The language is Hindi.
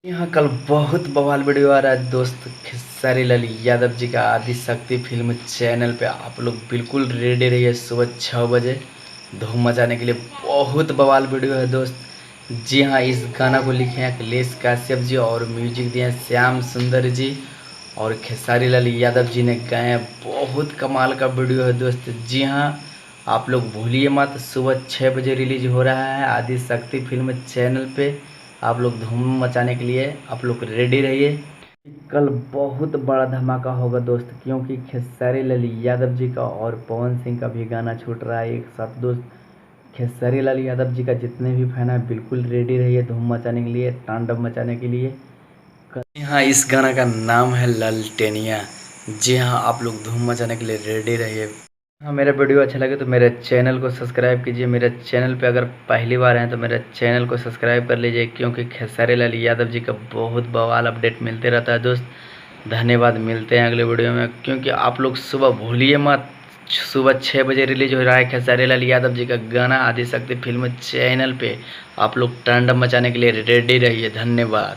यहाँ कल बहुत बवाल वीडियो आ रहा है दोस्त। खेसारी लाल यादव जी का आदि शक्ति फिल्म चैनल पे आप लोग बिल्कुल रेडी रहिए सुबह 6 बजे धूम मचाने के लिए। बहुत बवाल वीडियो है दोस्त। जी हाँ, इस गाना को लिखे हैं अखिलेश काश्यप जी और म्यूजिक दिए हैं श्याम सुंदर जी और खेसारी लाल यादव जी ने गाए हैं। बहुत कमाल का वीडियो है दोस्त। जी हाँ, आप लोग भूलिए मत, सुबह 6 बजे रिलीज हो रहा है आदि शक्ति फिल्म चैनल पे। आप लोग धूम मचाने के लिए आप लोग रेडी रहिए। कल बहुत बड़ा धमाका होगा दोस्त, क्योंकि खेसारी लाल यादव जी का और पवन सिंह का भी गाना छूट रहा है एक साथ दोस्त। खेसारी लाल यादव जी का जितने भी फैन है बिल्कुल रेडी रहिए धूम मचाने के लिए, तांडव मचाने के लिए। हाँ, इस गाना का नाम है ललटेनिया। जी हाँ, आप लोग धूम मचाने के लिए रेडी रहिए। हाँ, मेरा वीडियो अच्छा लगे तो मेरे चैनल को सब्सक्राइब कीजिए। मेरे चैनल पे अगर पहली बार हैं तो मेरे चैनल को सब्सक्राइब कर लीजिए, क्योंकि खेसारी लाल यादव जी का बहुत बवाल अपडेट मिलते रहता है दोस्त। धन्यवाद, मिलते हैं अगले वीडियो में। क्योंकि आप लोग सुबह भूलिए मत, सुबह 6 बजे रिलीज हो रहा है खेसारी लाल यादव जी का गाना आदि शक्ति फिल्म चैनल पे। आप लोग तांडव मचाने के लिए रेडी रहिए। धन्यवाद।